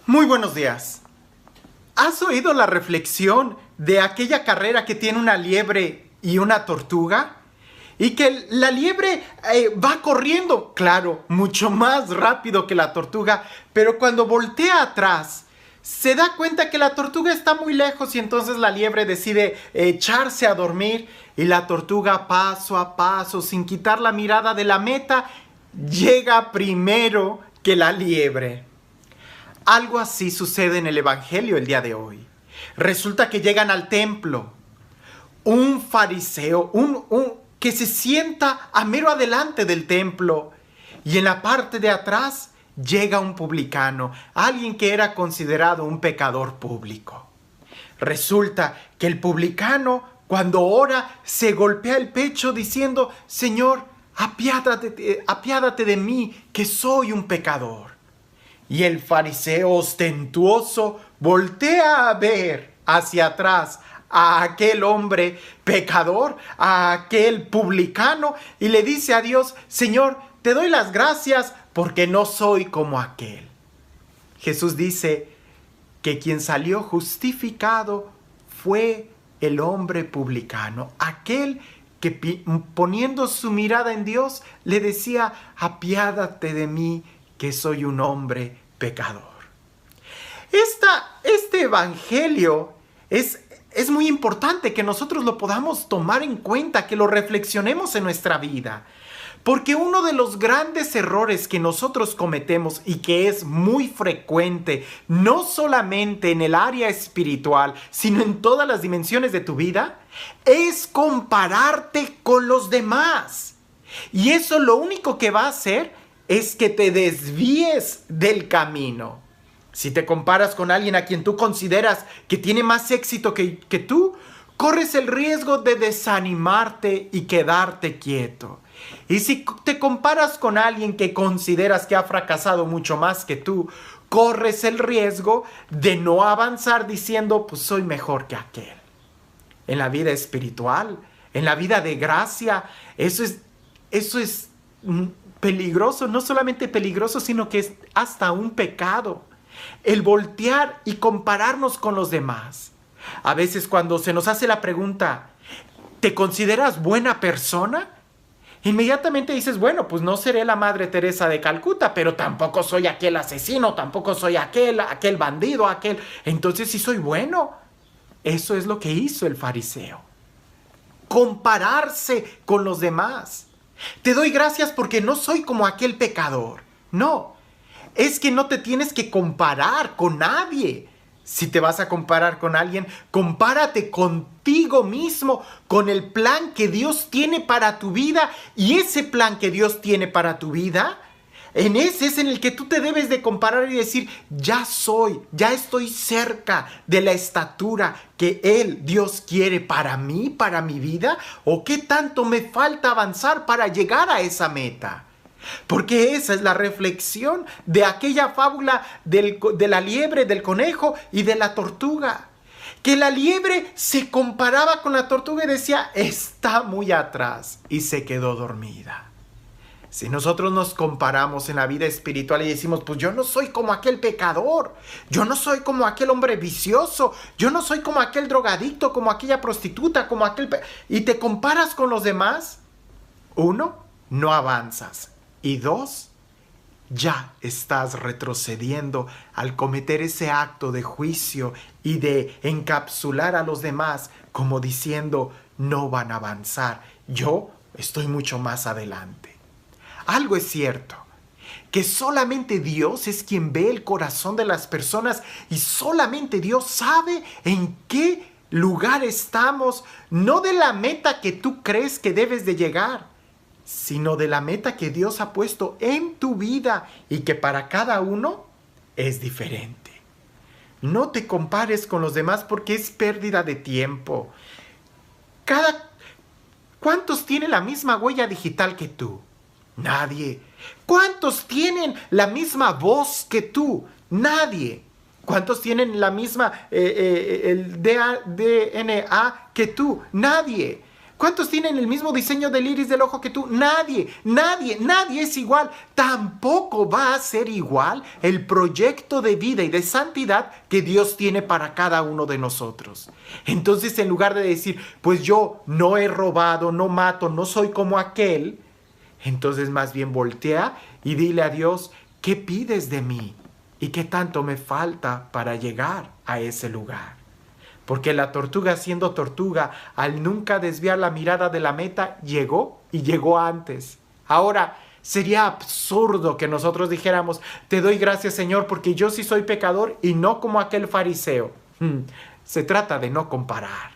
Muy buenos días. ¿Has oído la reflexión de aquella carrera que tiene una liebre y una tortuga? Y que la liebre va corriendo, claro, mucho más rápido que la tortuga, pero cuando voltea atrás, se da cuenta que la tortuga está muy lejos y entonces la liebre decide echarse a dormir y la tortuga paso a paso, sin quitar la mirada de la meta, llega primero que la liebre. Algo así sucede en el Evangelio el día de hoy. Resulta que llegan al templo un fariseo, que se sienta a mero adelante del templo, y en la parte de atrás llega un publicano, alguien que era considerado un pecador público. Resulta que el publicano, cuando ora, se golpea el pecho diciendo: Señor, apiádate de mí, que soy un pecador. Y el fariseo ostentoso voltea a ver hacia atrás a aquel hombre pecador, a aquel publicano, y le dice a Dios: Señor, te doy las gracias porque no soy como aquel. Jesús dice que quien salió justificado fue el hombre publicano, aquel que poniendo su mirada en Dios le decía: apiádate de mí, que soy un hombre pecador. Este evangelio es muy importante que nosotros lo podamos tomar en cuenta, que lo reflexionemos en nuestra vida. Porque uno de los grandes errores que nosotros cometemos y que es muy frecuente, no solamente en el área espiritual, sino en todas las dimensiones de tu vida, es compararte con los demás. Y eso lo único que va a hacer es que te desvíes del camino. Si te comparas con alguien a quien tú consideras que tiene más éxito que tú, corres el riesgo de desanimarte y quedarte quieto. Y si te comparas con alguien que consideras que ha fracasado mucho más que tú, corres el riesgo de no avanzar diciendo: pues soy mejor que aquel. En la vida espiritual, en la vida de gracia, eso es peligroso, no solamente peligroso, sino que es hasta un pecado. El voltear y compararnos con los demás. A veces cuando se nos hace la pregunta: ¿te consideras buena persona? Inmediatamente dices: bueno, pues no seré la Madre Teresa de Calcuta, pero tampoco soy aquel asesino, tampoco soy aquel bandido, aquel. Entonces sí soy bueno. Eso es lo que hizo el fariseo. Compararse con los demás. Te doy gracias porque no soy como aquel pecador. No, es que no te tienes que comparar con nadie. Si te vas a comparar con alguien, compárate contigo mismo, con el plan que Dios tiene para tu vida. Y ese plan que Dios tiene para tu vida, en ese es en el que tú te debes de comparar y decir: ya estoy cerca de la estatura que Dios quiere para mí, para mi vida. ¿O qué tanto me falta avanzar para llegar a esa meta? Porque esa es la reflexión de aquella fábula de la liebre, del conejo y de la tortuga. Que la liebre se comparaba con la tortuga y decía: está muy atrás, y se quedó dormida. Si nosotros nos comparamos en la vida espiritual y decimos: pues yo no soy como aquel pecador, yo no soy como aquel hombre vicioso, yo no soy como aquel drogadicto, como aquella prostituta, como aquel... y te comparas con los demás, 1, no avanzas. Y 2, ya estás retrocediendo al cometer ese acto de juicio y de encapsular a los demás como diciendo: no van a avanzar, yo estoy mucho más adelante. Algo es cierto, que solamente Dios es quien ve el corazón de las personas y solamente Dios sabe en qué lugar estamos, no de la meta que tú crees que debes de llegar, sino de la meta que Dios ha puesto en tu vida y que para cada uno es diferente. No te compares con los demás porque es pérdida de tiempo. ¿Cuántos tienen la misma huella digital que tú? Nadie. ¿Cuántos tienen la misma voz que tú? Nadie. ¿Cuántos tienen la misma el DNA que tú? Nadie. ¿Cuántos tienen el mismo diseño del iris del ojo que tú? Nadie, nadie, nadie es igual. Tampoco va a ser igual el proyecto de vida y de santidad que Dios tiene para cada uno de nosotros. Entonces, en lugar de decir, pues yo no he robado, no mato, no soy como aquel, entonces más bien voltea y dile a Dios, ¿qué pides de mí? ¿Y qué tanto me falta para llegar a ese lugar? Porque la tortuga, siendo tortuga, al nunca desviar la mirada de la meta, llegó y llegó antes. Ahora, sería absurdo que nosotros dijéramos, te doy gracias, Señor, porque yo sí soy pecador y no como aquel fariseo. Se trata de no comparar.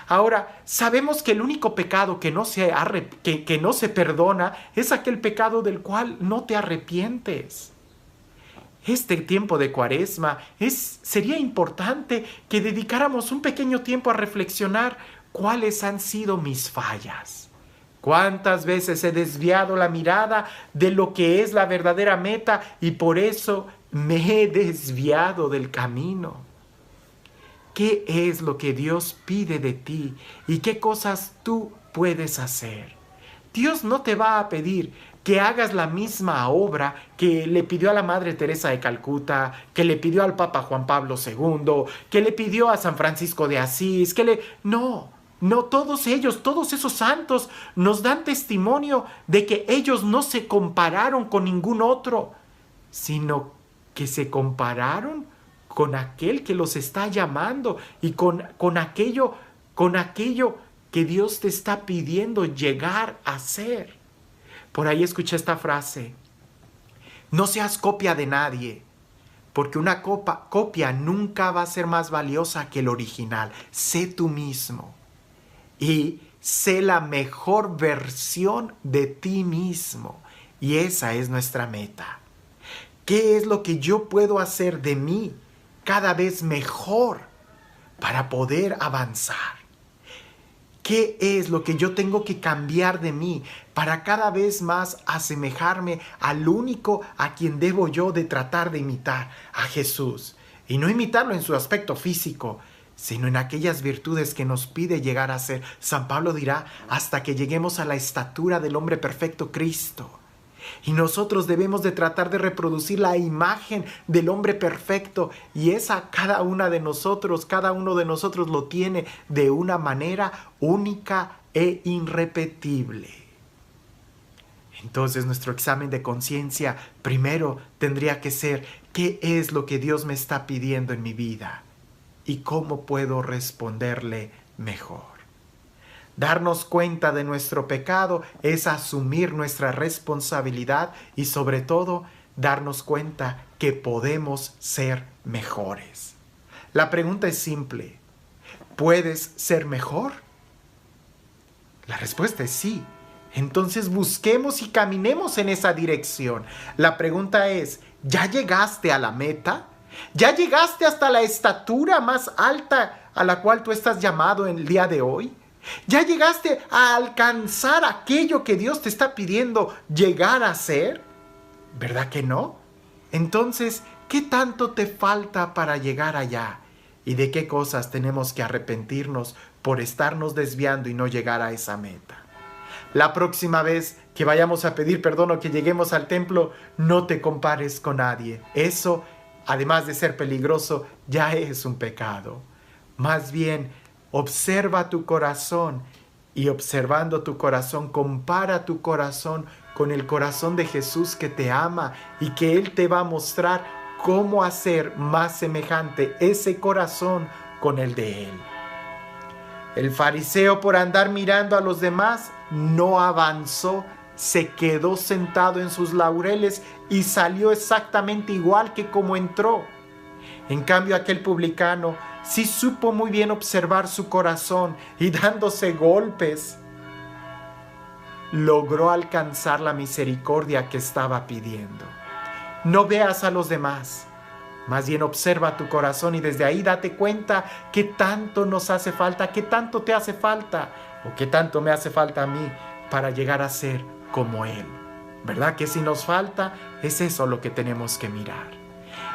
Ahora, sabemos que el único pecado que no se perdona es aquel pecado del cual no te arrepientes. Este tiempo de Cuaresma sería importante que dedicáramos un pequeño tiempo a reflexionar cuáles han sido mis fallas. ¿Cuántas veces he desviado la mirada de lo que es la verdadera meta y por eso me he desviado del camino? ¿Qué es lo que Dios pide de ti y qué cosas tú puedes hacer? Dios no te va a pedir que hagas la misma obra que le pidió a la Madre Teresa de Calcuta, que le pidió al Papa Juan Pablo II, que le pidió a San Francisco de Asís, No, todos ellos, todos esos santos nos dan testimonio de que ellos no se compararon con ningún otro, sino que se compararon con aquel que los está llamando y con aquello que Dios te está pidiendo llegar a ser. Por ahí escuché esta frase: no seas copia de nadie, porque una copia nunca va a ser más valiosa que el original. Sé tú mismo y sé la mejor versión de ti mismo. Y esa es nuestra meta. ¿Qué es lo que yo puedo hacer de mí cada vez mejor para poder avanzar? ¿Qué es lo que yo tengo que cambiar de mí para cada vez más asemejarme al único a quien debo yo de tratar de imitar, a Jesús? Y no imitarlo en su aspecto físico, sino en aquellas virtudes que nos pide llegar a ser. San Pablo dirá, hasta que lleguemos a la estatura del hombre perfecto, Cristo. Y nosotros debemos de tratar de reproducir la imagen del hombre perfecto, y esa cada uno de nosotros lo tiene de una manera única e irrepetible. Entonces nuestro examen de conciencia primero tendría que ser: ¿qué es lo que Dios me está pidiendo en mi vida? ¿Y cómo puedo responderle mejor? Darnos cuenta de nuestro pecado es asumir nuestra responsabilidad y sobre todo darnos cuenta que podemos ser mejores. La pregunta es simple: ¿puedes ser mejor? La respuesta es sí. Entonces busquemos y caminemos en esa dirección. La pregunta es: ¿ya llegaste a la meta? ¿Ya llegaste hasta la estatura más alta a la cual tú estás llamado en el día de hoy? ¿Ya llegaste a alcanzar aquello que Dios te está pidiendo llegar a ser? ¿Verdad que no? Entonces, ¿qué tanto te falta para llegar allá? ¿Y de qué cosas tenemos que arrepentirnos por estarnos desviando y no llegar a esa meta? La próxima vez que vayamos a pedir perdón o que lleguemos al templo, no te compares con nadie. Eso, además de ser peligroso, ya es un pecado. Más bien, observa tu corazón y observando tu corazón, compara tu corazón con el corazón de Jesús que te ama y que Él te va a mostrar cómo hacer más semejante ese corazón con el de Él. El fariseo, por andar mirando a los demás, no avanzó, se quedó sentado en sus laureles y salió exactamente igual que como entró. En cambio, aquel publicano sí supo muy bien observar su corazón y dándose golpes, logró alcanzar la misericordia que estaba pidiendo. No veas a los demás, más bien observa tu corazón y desde ahí date cuenta qué tanto nos hace falta, qué tanto te hace falta o qué tanto me hace falta a mí para llegar a ser como Él. ¿Verdad que si nos falta es eso lo que tenemos que mirar?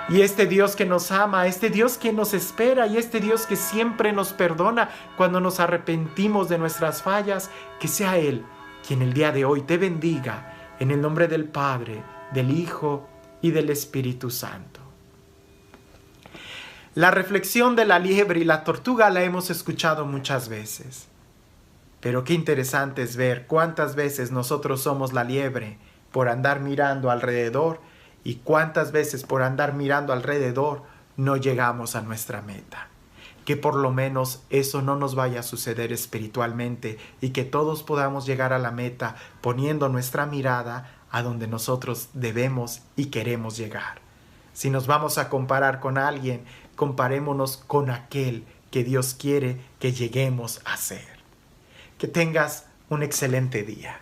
Y este Dios que nos ama, este Dios que nos espera y este Dios que siempre nos perdona cuando nos arrepentimos de nuestras fallas, que sea Él quien el día de hoy te bendiga en el nombre del Padre, del Hijo y del Espíritu Santo. La reflexión de la liebre y la tortuga la hemos escuchado muchas veces. Pero qué interesante es ver cuántas veces nosotros somos la liebre por andar mirando alrededor y cuántas veces por andar mirando alrededor no llegamos a nuestra meta. Que por lo menos eso no nos vaya a suceder espiritualmente y que todos podamos llegar a la meta poniendo nuestra mirada a donde nosotros debemos y queremos llegar. Si nos vamos a comparar con alguien, comparémonos con aquel que Dios quiere que lleguemos a ser. Que tengas un excelente día.